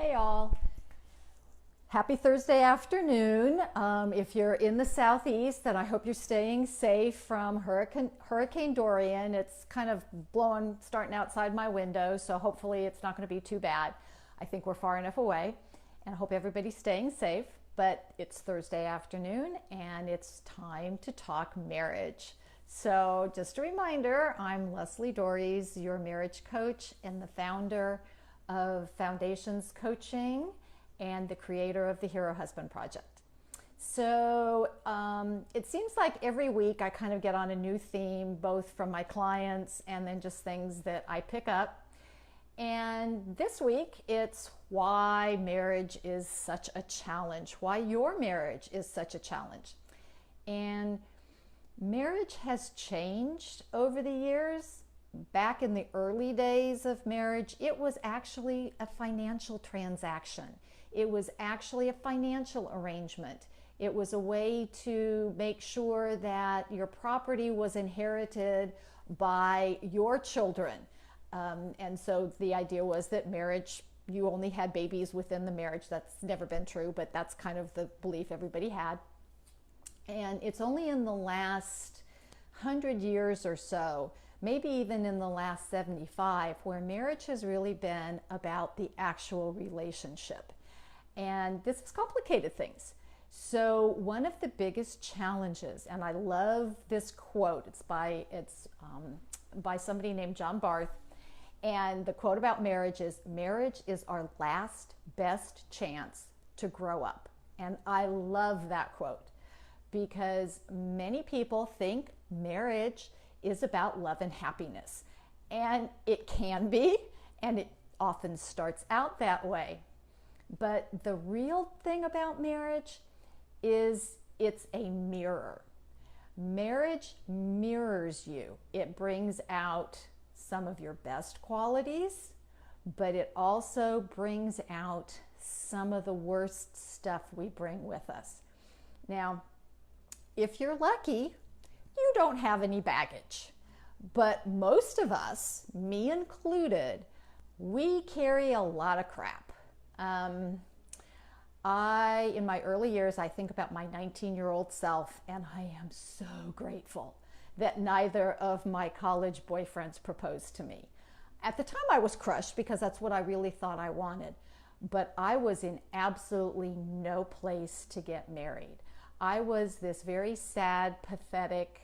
Hey all. Happy Thursday afternoon. If you're in the southeast, then I hope you're staying safe from Hurricane Dorian. It's kind of blowing, starting outside my window, so hopefully it's not going to be too bad. I think we're far enough away, and I hope everybody's staying safe. But it's Thursday afternoon, and it's time to talk marriage. So just a reminder, I'm Lesli Dories, your marriage coach and the founder of Foundations Coaching and the creator of the Hero Husband Project. So it seems like every week I kind of get on a new theme, both from my clients and then just things that I pick up. And this week it's why marriage is such a challenge, why your marriage is such a challenge. And marriage has changed over the years. Back in the early days of marriage, it was actually a financial transaction. It was actually a financial arrangement. It was a way to make sure that your property was inherited by your children. And so the idea was that marriage, you only had babies within the marriage. That's never been true, but that's kind of the belief everybody had. And it's only in the last 100 years or so, maybe even in the last 75, where marriage has really been about the actual relationship. And this has complicated things. So one of the biggest challenges, and I love this quote, it's by somebody named John Barth, and the quote about marriage is our last best chance to grow up. And I love that quote because many people think marriage is about love and happiness. And it can be, and it often starts out that way. But the real thing about marriage is it's a mirror. Marriage mirrors you. It brings out some of your best qualities, but it also brings out some of the worst stuff we bring with us. Now, if you're lucky, you don't have any baggage. But most of us, me included, we carry a lot of crap. In my early years, I think about my 19-year-old self, and I am so grateful that neither of my college boyfriends proposed to me. At the time, I was crushed because that's what I really thought I wanted. But I was in absolutely no place to get married. I was this very sad, pathetic,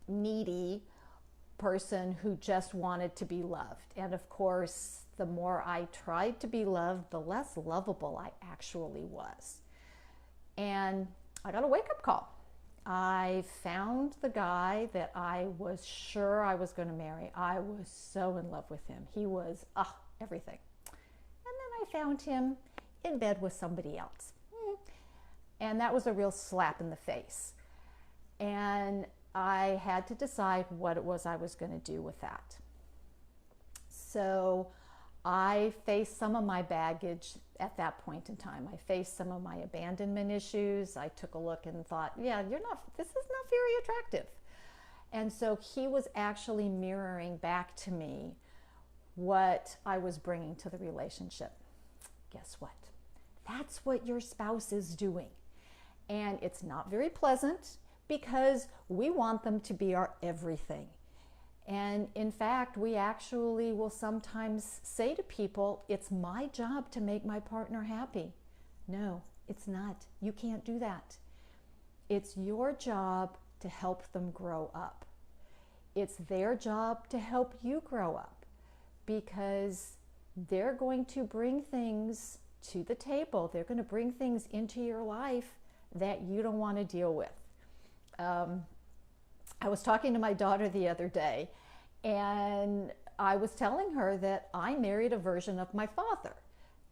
needy person who just wanted to be loved. And of course, the more I tried to be loved, the less lovable I actually was. And I got a wake-up call. I found the guy that I was sure I was going to marry. I was so in love with him. He was everything. And then I found him in bed with somebody else. And that was a real slap in the face. And I had to decide what it was I was going to do with that. So I faced some of my baggage at that point in time. I faced some of my abandonment issues. I took a look and thought, this is not very attractive. And so he was actually mirroring back to me what I was bringing to the relationship. Guess what? That's what your spouse is doing. And it's not very pleasant because we want them to be our everything. And in fact, we actually will sometimes say to people, it's my job to make my partner happy. No, it's not. You can't do that. It's your job to help them grow up. It's their job to help you grow up because they're going to bring things to the table. They're going to bring things into your life that you don't want to deal with. I was talking to my daughter the other day, and I was telling her that I married a version of my father.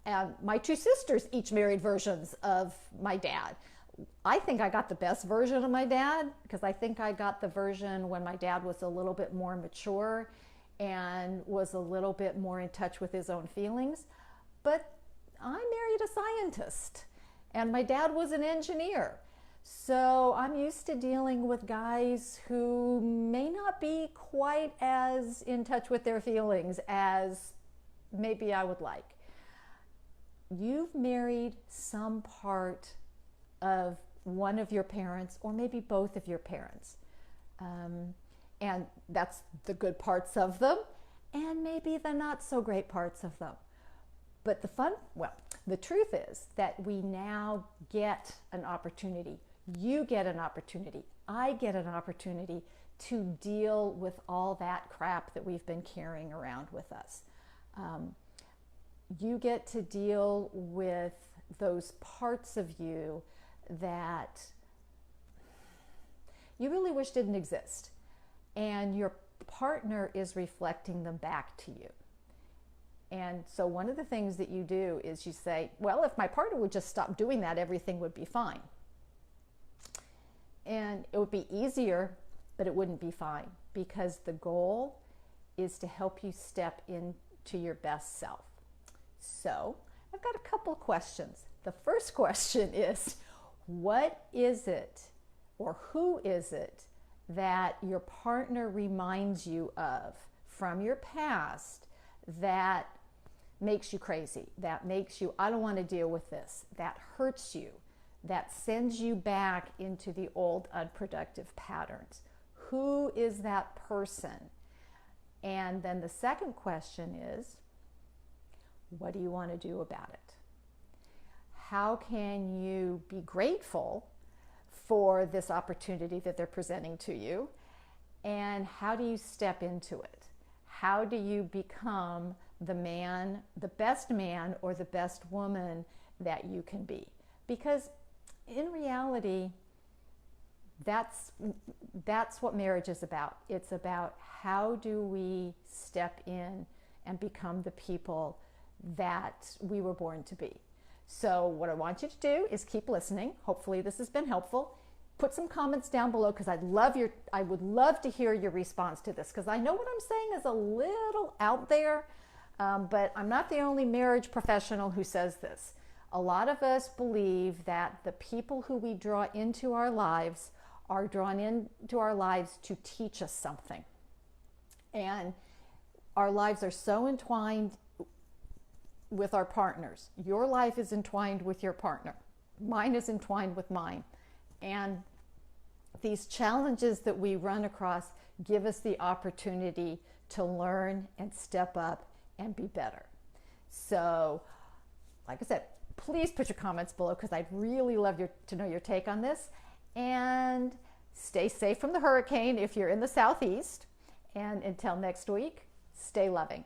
And my two sisters each married versions of my dad. I think I got the best version of my dad because I think I got the version when my dad was a little bit more mature and was a little bit more in touch with his own feelings. But I married a scientist, and my dad was an engineer. So I'm used to dealing with guys who may not be quite as in touch with their feelings as maybe I would like. you've married some part of one of your parents, or maybe both of your parents. And that's the good parts of them, and maybe the not so great parts of them. But the truth is that we now get an opportunity. You get an opportunity. I get an opportunity to deal with all that crap that we've been carrying around with us. You get to deal with those parts of you that you really wish didn't exist. And your partner is reflecting them back to you. And so one of the things that you do is you say, well, if my partner would just stop doing that, everything would be fine. And it would be easier, but it wouldn't be fine, because the goal is to help you step into your best self. So I've got a couple of questions. The first question is, what is it, or who is it, that your partner reminds you of from your past that makes you crazy, that makes you, I don't want to deal with this, that hurts you, that sends you back into the old unproductive patterns? Who is that person? And then the second question is, what do you want to do about it? How can you be grateful for this opportunity that they're presenting to you? And how do you step into it? How do you become the man, the best man or the best woman that you can be? Because in reality, that's what marriage is about. It's about how do we step in and become the people that we were born to be. So what I want you to do is keep listening. Hopefully this has been helpful. Put some comments down below, because I would love to hear your response to this, because I know what I'm saying is a little out there, but I'm not the only marriage professional who says this. A lot of us believe that the people who we draw into our lives are drawn into our lives to teach us something. And our lives are so entwined with our partners. Your life is entwined with your partner. Mine is entwined with mine. And these challenges that we run across give us the opportunity to learn and step up and be better. So, like I said, please put your comments below, because I'd really love to know your take on this. And stay safe from the hurricane if you're in the southeast. And until next week, stay loving.